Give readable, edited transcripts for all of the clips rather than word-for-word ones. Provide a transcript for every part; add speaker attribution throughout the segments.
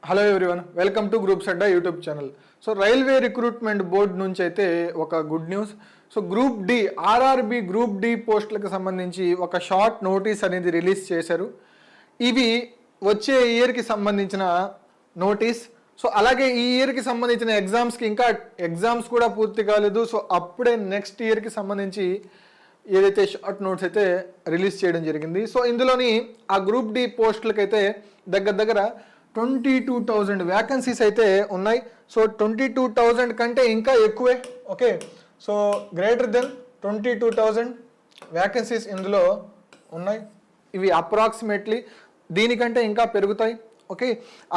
Speaker 1: Hello everyone, welcome to groups Adda YouTube channel. So railway recruitment board నుంచి అయితే ఒక good news. So group D, RRB group D పోస్టులకు సంబంధించి ఒక short notice అనేది రిలీజ్ చేశారు. ఇవి వచ్చే ఇయర్కి సంబంధించిన నోటీస్. సో అలాగే ఈ ఇయర్కి సంబంధించిన ఎగ్జామ్స్కి ఇంకా ఎగ్జామ్స్ కూడా పూర్తి కాలేదు. సో అప్పుడే నెక్స్ట్ ఇయర్కి సంబంధించి ఏదైతే షార్ట్ నోట్స్ అయితే రిలీజ్ చేయడం జరిగింది. సో ఇందులోని ఆ గ్రూప్ డి పోస్టులకైతే దగ్గర 22,000 వ్యాకెన్సీస్ అయితే ఉన్నాయి. సో 22,000 కంటే ఇంకా ఎక్కువే. Okay, so greater than 22,000 vacancies ఇందులో ఉన్నాయి. ఇవి అప్రాక్సిమేట్లీ దీనికంటే ఇంకా పెరుగుతాయి. ఓకే,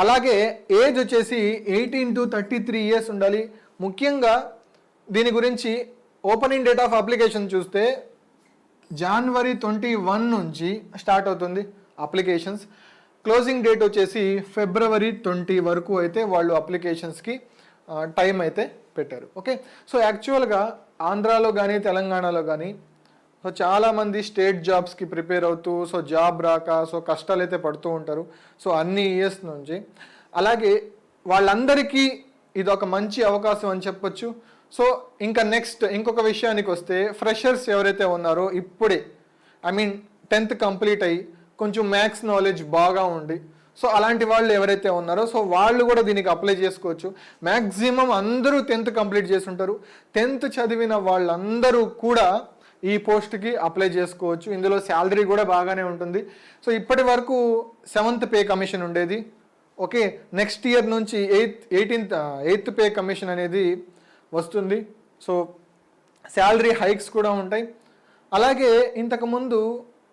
Speaker 1: అలాగే ఏజ్ వచ్చేసి 18 to 33 ఇయర్స్ ఉండాలి. ముఖ్యంగా దీని గురించి ఓపెనింగ్ డేట్ ఆఫ్ అప్లికేషన్ చూస్తే January 21 నుంచి స్టార్ట్ అవుతుంది అప్లికేషన్స్. క్లోజింగ్ డేట్ వచ్చేసి February 20 వరకు అయితే వాళ్ళు అప్లికేషన్స్కి టైం అయితే పెట్టారు. ఓకే, సో యాక్చువల్గా ఆంధ్రాలో కానీ తెలంగాణలో కానీ సో చాలామంది స్టేట్ జాబ్స్కి ప్రిపేర్ అవుతూ సో జాబ్ రాక సో కష్టాలు అయితే పడుతూ ఉంటారు. సో అన్ని ఇయర్స్ నుంచి అలాగే వాళ్ళందరికీ ఇది ఒక మంచి అవకాశం అని చెప్పొచ్చు. సో ఇంకా నెక్స్ట్ ఇంకొక విషయానికి వస్తే ఫ్రెషర్స్ ఎవరైతే ఉన్నారో ఇప్పుడే 10th కంప్లీట్ అయ్యి కొంచెం మ్యాథ్స్ నాలెడ్జ్ బాగా ఉండి సో అలాంటి వాళ్ళు ఎవరైతే ఉన్నారో సో వాళ్ళు కూడా దీనికి అప్లై చేసుకోవచ్చు. మ్యాక్సిమం అందరూ 10th కంప్లీట్ చేసి ఉంటారు. 10th చదివిన వాళ్ళందరూ కూడా ఈ పోస్ట్కి అప్లై చేసుకోవచ్చు. ఇందులో శాలరీ కూడా బాగానే ఉంటుంది. సో ఇప్పటి వరకు 7th పే కమిషన్ ఉండేది. ఓకే, నెక్స్ట్ ఇయర్ నుంచి 8th పే కమిషన్ అనేది వస్తుంది. సో శాలరీ హైక్స్ కూడా ఉంటాయి. అలాగే ఇంతకుముందు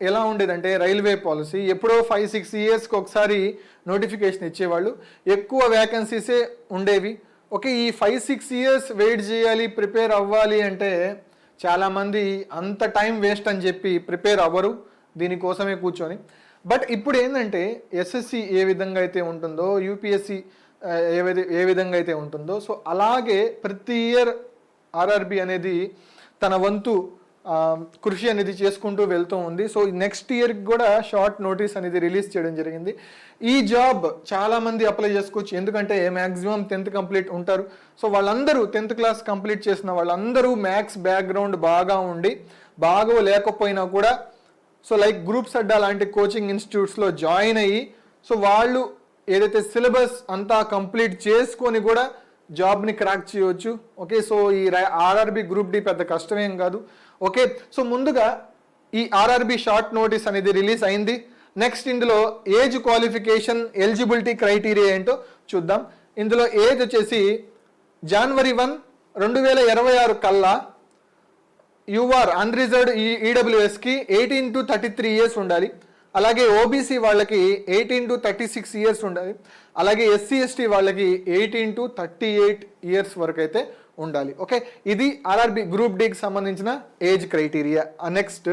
Speaker 1: ఎలా ఉండేదంటే రైల్వే పాలసీ ఎప్పుడో 5-6 ఇయర్స్కి ఒకసారి నోటిఫికేషన్ ఇచ్చేవాళ్ళు, ఎక్కువ వ్యాకెన్సీసే ఉండేవి. ఓకే, ఈ 5-6 ఇయర్స్ వెయిట్ చేయాలి, ప్రిపేర్ అవ్వాలి అంటే చాలామంది అంత టైం వేస్ట్ అని చెప్పి ప్రిపేర్ అవ్వరు దీనికోసమే కూర్చొని. బట్ ఇప్పుడు ఏంటంటే ఎస్ఎస్సి ఏ విధంగా అయితే ఉంటుందో, యూపీఎస్సి ఏ విధంగా అయితే ఉంటుందో సో అలాగే ప్రతి ఇయర్ ఆర్ఆర్బి అనేది తన వంతు కృషి అనేది చేసుకుంటూ వెళ్తూ ఉంది. సో నెక్స్ట్ ఇయర్కి కూడా షార్ట్ నోటీస్ అనేది రిలీజ్ చేయడం జరిగింది. ఈ జాబ్ చాలామంది అప్లై చేసుకోవచ్చు, ఎందుకంటే మ్యాక్సిమం 10th కంప్లీట్ ఉంటారు. సో వాళ్ళందరూ 10th క్లాస్ కంప్లీట్ చేసిన వాళ్ళందరూ మ్యాథ్స్ బ్యాక్గ్రౌండ్ బాగా ఉండి బాగా లేకపోయినా కూడా సో లైక్ గ్రూప్స్ అడ్డా లాంటి కోచింగ్ ఇన్స్టిట్యూట్స్లో జాయిన్ అయ్యి సో వాళ్ళు ఏదైతే సిలబస్ అంతా కంప్లీట్ చేసుకొని కూడా జాబ్ని క్రాక్ చేయవచ్చు. ఓకే, సో ఈ ఆర్ఆర్బి గ్రూప్ డి పెద్ద కష్టమేం కాదు. ఓకే, సో ముందుగా ఈ ఆర్ఆర్బి షార్ట్ నోటీస్ అనేది రిలీజ్ అయింది. నెక్స్ట్ ఇందులో ఏజ్ క్వాలిఫికేషన్ ఎలిజిబిలిటీ క్రైటీరియా ఏంటో చూద్దాం. ఇందులో ఏజ్ వచ్చేసి January 1, 2026 కల్లా యూఆర్ అన్రిజర్వ్డ్ ఈడబ్ల్యూఎస్కి 18 to 33 ఇయర్స్ ఉండాలి. అలాగే ఓబీసీ వాళ్ళకి 18 to 36 ఇయర్స్ ఉండాలి. అలాగే ఎస్సీ ఎస్టీ వాళ్ళకి 18 to 38 ఇయర్స్ వరకు అయితే ఉండాలి. ఓకే, ఇది ఆర్ఆర్బి గ్రూప్ డికి సంబంధించిన ఏజ్ క్రైటీరియా. నెక్స్ట్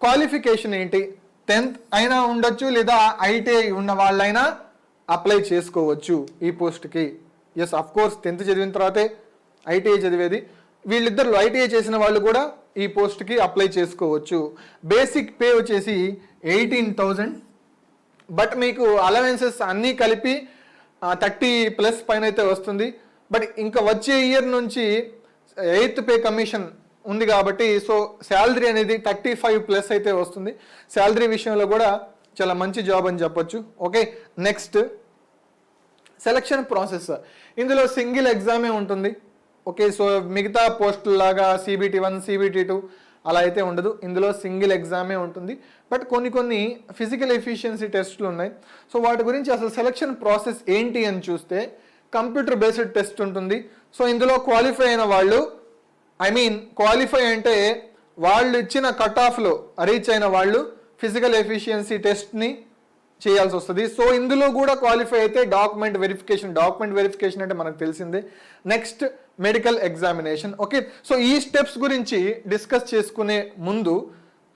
Speaker 1: క్వాలిఫికేషన్ ఏంటి? 10th అయినా ఉండొచ్చు, లేదా ఐటీఐ ఉన్న వాళ్ళైనా అప్లై చేసుకోవచ్చు ఈ పోస్ట్కి. ఎస్, అఫ్ కోర్స్ 10th చదివిన తర్వాతే ఐటీఐ చదివేది. వీళ్ళిద్దరు ఐటీఐ చేసిన వాళ్ళు కూడా ఈ పోస్ట్కి అప్లై చేసుకోవచ్చు. బేసిక్ పే వచ్చేసి 18,000. బట్ మీకు అలవెన్సెస్ అన్నీ కలిపి 30+ పైన అయితే వస్తుంది. బట్ ఇంకా వచ్చే ఇయర్ నుంచి 8th పే కమిషన్ ఉంది కాబట్టి సో శాలరీ అనేది 35+ అయితే వస్తుంది. శాలరీ విషయంలో కూడా చాలా మంచి జాబ్ అని చెప్పొచ్చు. Okay, next selection process. ఇందులో సింగిల్ ఎగ్జామే ఉంటుంది. ఓకే, సో మిగతా పోస్టులాగా CBT 1, CBT 2 అలా అయితే ఉండదు. ఇందులో సింగిల్ ఎగ్జామే ఉంటుంది. బట్ కొన్ని ఫిజికల్ ఎఫిషియన్సీ టెస్టులు ఉన్నాయి. సో వాటి గురించి అసలు సెలక్షన్ ప్రాసెస్ ఏంటి అని చూస్తే కంప్యూటర్ బేస్డ్ టెస్ట్ ఉంటుంది. సో ఇందులో క్వాలిఫై అయిన వాళ్ళు క్వాలిఫై అంటే వాళ్ళు ఇచ్చిన కట్ ఆఫ్లో రీచ్ అయిన వాళ్ళు ఫిజికల్ ఎఫిషియన్సీ టెస్ట్ని చేయాల్సి వస్తుంది. సో ఇందులో కూడా క్వాలిఫై అయితే డాక్యుమెంట్ వెరిఫికేషన్ అంటే మనకు తెలిసిందే. Next medical examination. Okay, so ఈ స్టెప్స్ గురించి డిస్కస్ చేసుకునే ముందు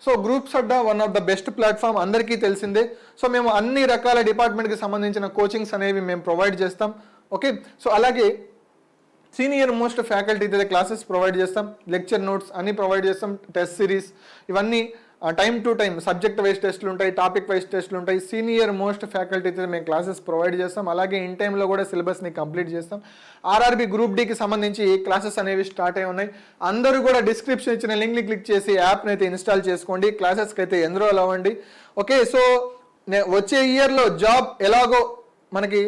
Speaker 1: so groups Adda one of the best platform, అందరికీ తెలిసిందే. సో మేము అన్ని రకాల డిపార్ట్మెంట్కి సంబంధించిన కోచింగ్స్ అనేవి మేము ప్రొవైడ్ చేస్తాం. ఓకే, సో అలాగే సీనియర్ మోస్ట్ ఫ్యాకల్టీ అయితే క్లాసెస్ ప్రొవైడ్ చేస్తాం, లెక్చర్ నోట్స్ అన్నీ ప్రొవైడ్ చేస్తాం, టెస్ట్ సిరీస్ ఇవన్నీ time to time subject wise టెస్ట్లు ఉంటాయి, టాపిక్ వైజ్ టెస్ట్లు ఉంటాయి. సీనియర్ మోస్ట్ ఫ్యాకల్టీతో మేము క్లాసెస్ ప్రొవైడ్ చేస్తాం. అలాగే ఇన్ టైంలో కూడా సిలబస్ని కంప్లీట్ చేస్తాం. ఆర్ఆర్బీ గ్రూప్ డికి సంబంధించి క్లాసెస్ అనేవి స్టార్ట్ అయి ఉన్నాయి. అందరూ కూడా డిస్క్రిప్షన్ ఇచ్చిన లింక్ని క్లిక్ చేసి యాప్ని అయితే ఇన్స్టాల్ చేసుకోండి, క్లాసెస్కి అయితే ఎన్రోల్ అవ్వండి. ఓకే, సో వచ్చే ఇయర్లో జాబ్ ఎలాగో మనకి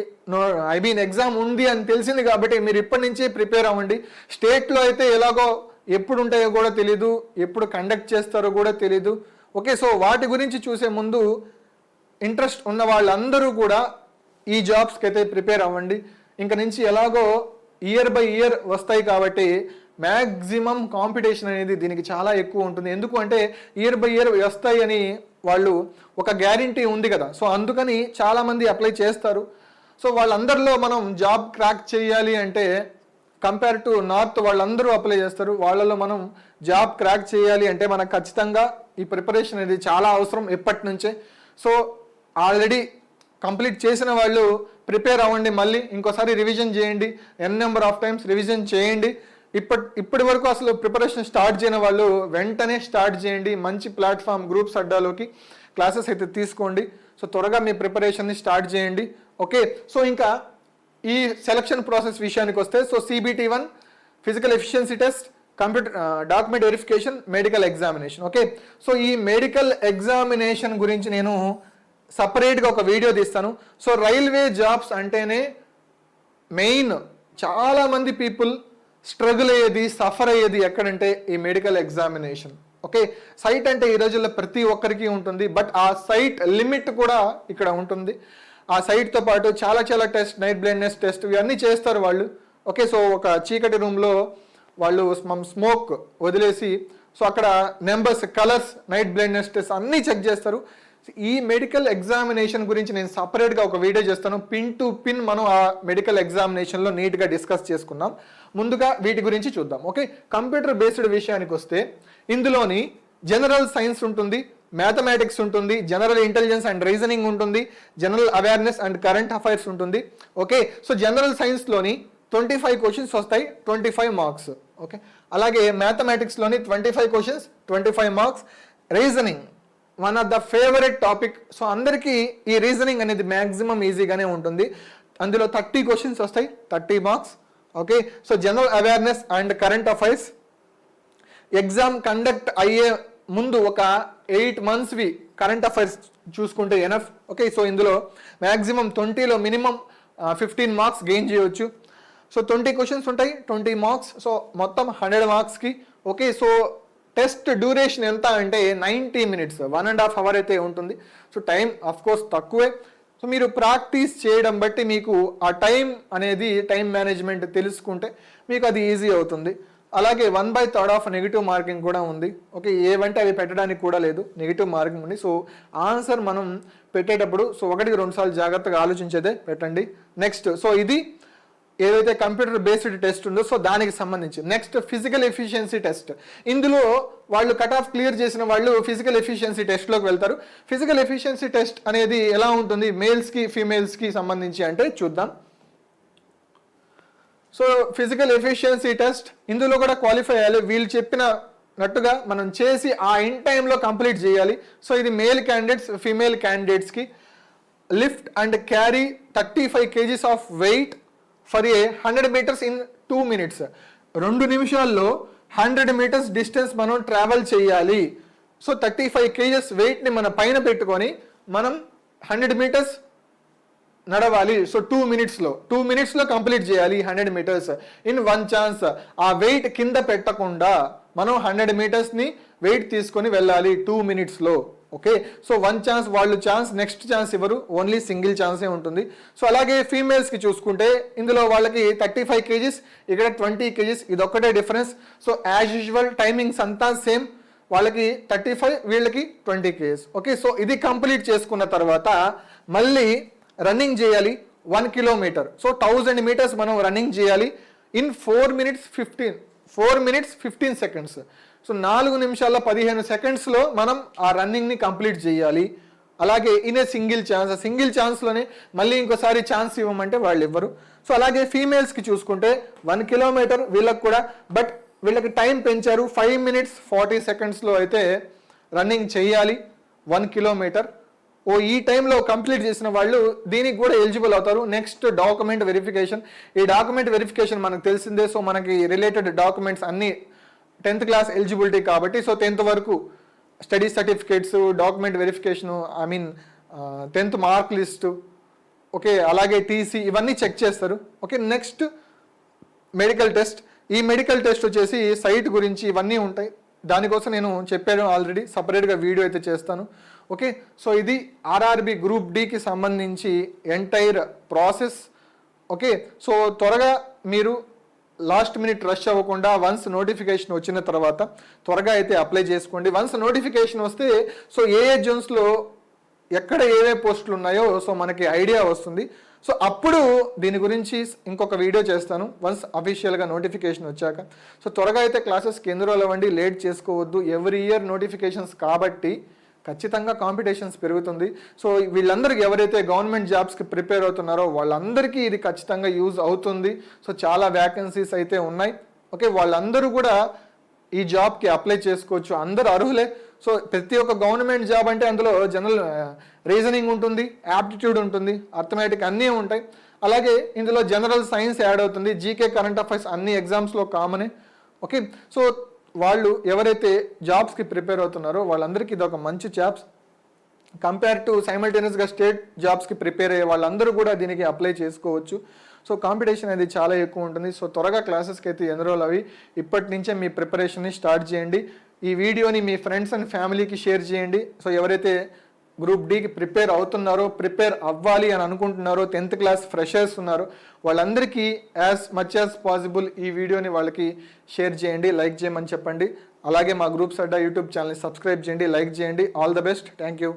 Speaker 1: ఎగ్జామ్ ఉంది అని తెలిసింది కాబట్టి మీరు ఇప్పటి నుంచే ప్రిపేర్ అవ్వండి. స్టేట్లో అయితే ఎలాగో ఎప్పుడు ఉంటాయో కూడా తెలీదు, ఎప్పుడు కండక్ట్ చేస్తారో కూడా తెలీదు. ఓకే, సో వాటి గురించి చూసే ముందు ఇంట్రెస్ట్ ఉన్న వాళ్ళందరూ కూడా ఈ జాబ్స్కి అయితే ప్రిపేర్ అవ్వండి. ఇంక నుంచి ఎలాగో ఇయర్ బై ఇయర్ వస్తాయి కాబట్టి మ్యాక్సిమం కాంపిటీషన్ అనేది దీనికి చాలా ఎక్కువ ఉంటుంది. ఎందుకు అంటే ఇయర్ బై ఇయర్ వస్తాయి అని వాళ్ళు ఒక గ్యారంటీ ఉంది కదా, సో అందుకని చాలామంది అప్లై చేస్తారు. సో వాళ్ళందరిలో మనం జాబ్ క్రాక్ చేయాలి అంటే కంపేర్ టు నార్త్ వాళ్ళందరూ అప్లై చేస్తారు. వాళ్ళలో మనం జాబ్ క్రాక్ చేయాలి అంటే మనకు ఖచ్చితంగా ఈ ప్రిపరేషన్ అనేది చాలా అవసరం ఎప్పటి నుంచే. సో ఆల్రెడీ కంప్లీట్ చేసిన వాళ్ళు ప్రిపేర్ అవ్వండి, మళ్ళీ ఇంకోసారి రివిజన్ చేయండి, నెంబర్ ఆఫ్ టైమ్స్ రివిజన్ చేయండి. ఇప్పటి వరకు అసలు ప్రిపరేషన్ స్టార్ట్ చేయని వాళ్ళు వెంటనే స్టార్ట్ చేయండి. మంచి ప్లాట్ఫామ్ గ్రూప్స్ అడ్డాలోకి క్లాసెస్ అయితే తీసుకోండి. సో త్వరగా మీ ప్రిపరేషన్ని స్టార్ట్ చేయండి. ఓకే, సో ఇంకా ఈ సెలక్షన్ ప్రాసెస్ విషయానికి వస్తే, so CBT 1 physical efficiency test, computer document verification, medical examination. Okay, so ఈ మెడికల్ ఎగ్జామినేషన్ గురించి నేను సపరేట్గా ఒక వీడియో తీస్తాను. సో రైల్వే జాబ్స్ అంటేనే మెయిన్ చాలామంది పీపుల్ స్ట్రగుల్ అయ్యేది, సఫర్ అయ్యేది ఎక్కడంటే ఈ మెడికల్ ఎగ్జామినేషన్. ఓకే, సైట్ అంటే ఈ రోజుల్లో ప్రతి ఒక్కరికి ఉంటుంది, బట్ ఆ సైట్ లిమిట్ కూడా ఇక్కడ ఉంటుంది. ఆ సైట్తో పాటు చాలా టెస్ట్, నైట్ బ్లైండ్నెస్ టెస్ట్ ఇవన్నీ చేస్తారు వాళ్ళు. ఓకే, సో ఒక చీకటి రూమ్లో వాళ్ళు స్మోక్ వదిలేసి సో అక్కడ numbers, colours, night blindness test అన్నీ చెక్ చేస్తారు. ఈ మెడికల్ ఎగ్జామినేషన్ గురించి నేను సపరేట్గా ఒక వీడియో చేస్తాను. పిన్ టు పిన్ మనం ఆ మెడికల్ ఎగ్జామినేషన్లో నీట్గా డిస్కస్ చేసుకుందాం. ముందుగా వీటి గురించి చూద్దాం. ఓకే, కంప్యూటర్ బేస్డ్ విషయానికి వస్తే ఇందులోని జనరల్ సైన్స్ ఉంటుంది, మ్యాథమెటిక్స్ ఉంటుంది, జనరల్ ఇంటెలిజెన్స్ అండ్ రీజనింగ్ ఉంటుంది, general awareness and current affairs ఉంటుంది. ఓకే, సో జనరల్ సైన్స్లోని 25 క్వశ్చన్స్ వస్తాయి, 25 మార్క్స్. ఓకే, అలాగే మ్యాథమెటిక్స్లోని 25 questions, 25 marks. Reasoning one of the favourite topic. So అందరికీ ఈ రీజనింగ్ అనేది మ్యాక్సిమం ఈజీగానే ఉంటుంది. అందులో 30 క్వశ్చన్స్ వస్తాయి, 30 marks. Okay, so general awareness and current affairs. Exam conduct అయ్యే ముందు ఒక 8 monthsవి కరెంట్ అఫైర్స్ చూసుకుంటే ఎనఫ్. ఓకే, సో ఇందులో మ్యాక్సిమం 20లో మినిమం 15 మార్క్స్ గెయిన్ చేయవచ్చు. సో 20 క్వశ్చన్స్ ఉంటాయి, 20 మార్క్స్, సో మొత్తం 100 మార్క్స్కి. ఓకే, సో టెస్ట్ డ్యూరేషన్ ఎంత అంటే 90 minutes, 1.5 hours అయితే ఉంటుంది. సో టైం అఫ్కోర్స్ తక్కువే. సో మీరు ప్రాక్టీస్ చేయడం బట్టి మీకు ఆ టైం అనేది, టైం మేనేజ్మెంట్ తెలుసుకుంటే మీకు అది ఈజీ అవుతుంది. అలాగే 1/3 నెగిటివ్ మార్కింగ్ కూడా ఉంది. ఓకే, ఏవంటే అవి పెట్టడానికి కూడా లేదు, నెగిటివ్ మార్కింగ్ ఉంది. సో ఆన్సర్ మనం పెట్టేటప్పుడు సో 1-2 సార్లు జాగ్రత్తగా ఆలోచించేదే పెట్టండి. నెక్స్ట్, సో ఇది ఏదైతే కంప్యూటర్ బేస్డ్ టెస్ట్ ఉందో సో దానికి సంబంధించి. Next physical efficiency test. ఇందులో వాళ్ళు కట్ ఆఫ్ క్లియర్ చేసిన వాళ్ళు ఫిజికల్ ఎఫిషియన్సీ టెస్ట్లోకి వెళ్తారు. ఫిజికల్ ఎఫిషియన్సీ టెస్ట్ అనేది ఎలా ఉంటుంది మేల్స్కి ఫీమేల్స్కి సంబంధించి అంటే చూద్దాం. సో ఫిజికల్ ఎఫిషియన్సీ టెస్ట్ ఇందులో కూడా క్వాలిఫై అయ్యాలి. వీళ్ళు చెప్పినట్టుగా మనం చేసి ఆ ఇన్ టైంలో కంప్లీట్ చేయాలి. సో ఇది మేల్ క్యాండిడేట్స్, ఫీమేల్ క్యాండిడేట్స్కి. Lift and carry 35 kgs of weight for a 100 meters in 2 minutes. 2 నిమిషాల్లో 100 meters డిస్టెన్స్ మనం ట్రావెల్ చేయాలి. సో 35 kgs వెయిట్ని మన పైన పెట్టుకొని మనం 100 meters నడవాలి. సో 2 minutesలో కంప్లీట్ చేయాలి 100 meters ఇన్ 1 ఛాన్స్. ఆ వెయిట్ కింద పెట్టకుండా మనం 100 metersని వెయిట్ తీసుకొని వెళ్ళాలి 2 minutesలో. ఓకే, సో 1 ఛాన్స్, వాళ్ళు ఛాన్స్, నెక్స్ట్ ఛాన్స్ ఇవ్వరు, ఓన్లీ సింగిల్ ఛాన్సే ఉంటుంది. సో అలాగే ఫీమేల్స్కి చూసుకుంటే ఇందులో వాళ్ళకి 35 kgs, ఇక్కడ 20 kgs, ఇదొక్కటే difference. So as usual timings అంతా సేమ్, వాళ్ళకి 35, వీళ్ళకి 20 kgs. ఓకే, సో ఇది కంప్లీట్ చేసుకున్న తర్వాత మళ్ళీ రన్నింగ్ చేయాలి 1 kilometer. సో 1000 meters మనం రన్నింగ్ చేయాలి ఇన్ 4 minutes 15 seconds. సో 4 నిమిషాల 15 సెకండ్స్లో మనం ఆ రన్నింగ్ని కంప్లీట్ చేయాలి. అలాగే ఇన్ ఏ సింగిల్ ఛాన్స్లోనే మళ్ళీ ఇంకోసారి ఛాన్స్ ఇవ్వమంటే వాళ్ళు ఇవ్వరు. సో అలాగే ఫీమేల్స్కి చూసుకుంటే 1 kilometer వీళ్ళకి కూడా, బట్ వీళ్ళకి టైం పెంచారు 5 minutes 40 secondsలో అయితే రన్నింగ్ చేయాలి 1 కిలోమీటర్. ఈ టైంలో కంప్లీట్ చేసిన వాళ్ళు దీనికి కూడా ఎలిజిబుల్ అవుతారు. Next document verification. ఈ డాక్యుమెంట్ వెరిఫికేషన్ మనకు తెలిసిందే. సో మనకి రిలేటెడ్ డాక్యుమెంట్స్ అన్నీ 10th క్లాస్ ఎలిజిబిలిటీ కాబట్టి, సో 10th వరకు study certificates, document verification, 10th mark list, okay, అలాగే టీసీ, ఇవన్నీ చెక్ చేస్తారు. Okay, next medical test. ఈ మెడికల్ టెస్ట్ వచ్చేసి సైట్ గురించి ఇవన్నీ ఉంటాయి. దానికోసం నేను చెప్పాను ఆల్రెడీ, సపరేట్గా వీడియో అయితే చేస్తాను. ఓకే, సో ఇది ఆర్ఆర్బి గ్రూప్ డికి సంబంధించి ఎంటైర్ ప్రాసెస్. ఓకే, సో త్వరగా మీరు లాస్ట్ మినిట్ రష్ అవ్వకుండా వన్స్ నోటిఫికేషన్ వచ్చిన తర్వాత త్వరగా అయితే అప్లై చేసుకోండి. వన్స్ నోటిఫికేషన్ వస్తే సో ఏ జోన్స్లో ఎక్కడ ఏవే పోస్టులు ఉన్నాయో సో మనకి ఐడియా వస్తుంది. సో అప్పుడు దీని గురించి ఇంకొక వీడియో చేస్తాను వన్స్ అఫీషియల్గా నోటిఫికేషన్ వచ్చాక. సో త్వరగా అయితే క్లాసెస్కి ఎన్రోల్ అవ్వండి, లేట్ చేసుకోవద్దు. ఎవ్రీ ఇయర్ నోటిఫికేషన్స్ కాబట్టి ఖచ్చితంగా కాంపిటీషన్స్ పెరుగుతుంది. సో వీళ్ళందరికీ ఎవరైతే గవర్నమెంట్ జాబ్స్కి ప్రిపేర్ అవుతున్నారో వాళ్ళందరికీ ఇది ఖచ్చితంగా యూజ్ అవుతుంది. సో చాలా వ్యాకెన్సీస్ అయితే ఉన్నాయి. ఓకే, వాళ్ళందరూ కూడా ఈ జాబ్కి అప్లై చేసుకోవచ్చు, అందరూ అర్హులే. సో ప్రతి ఒక్క గవర్నమెంట్ జాబ్ అంటే అందులో జనరల్ రీజనింగ్ ఉంటుంది, యాప్టిట్యూడ్ ఉంటుంది, అర్థమెటిక్ అన్నీ ఉంటాయి. అలాగే ఇందులో జనరల్ సైన్స్ యాడ్ అవుతుంది, జీకే, కరెంట్ అఫైర్స్ అన్ని ఎగ్జామ్స్లో కామనే. ఓకే, సో వాళ్ళు ఎవరైతే జాబ్స్కి ప్రిపేర్ అవుతున్నారో వాళ్ళందరికీ ఇది ఒక మంచి జాబ్స్. కంపేర్ టు సైమల్టేనియస్గా స్టేట్ జాబ్స్కి ప్రిపేర్ అయ్యే వాళ్ళందరూ కూడా దీనికి అప్లై చేసుకోవచ్చు. సో కాంపిటీషన్ అనేది చాలా ఎక్కువ ఉంటుంది. సో త్వరగా క్లాసెస్కి అయితే ఎన్రోల్ అవి ఇప్పటి నుంచే మీ ప్రిపరేషన్ని స్టార్ట్ చేయండి. ఈ వీడియోని మీ ఫ్రెండ్స్ అండ్ ఫ్యామిలీకి షేర్ చేయండి. సో ఎవరైతే గ్రూప్ డికి ప్రిపేర్ అవుతున్నారో, ప్రిపేర్ అవ్వాలి అని అనుకుంటున్నారో, 10th క్లాస్ ఫ్రెషర్స్ ఉన్నారో వాళ్ళందరికీ యాజ్ మచ్ యాజ్ పాసిబుల్ ఈ వీడియోని వాళ్ళకి షేర్ చేయండి, లైక్ చేయమని చెప్పండి. అలాగే మా గ్రూప్స్ అడ్డా యూట్యూబ్ ఛానల్ని సబ్స్క్రైబ్ చేయండి, లైక్ చేయండి. All the best. Thank you.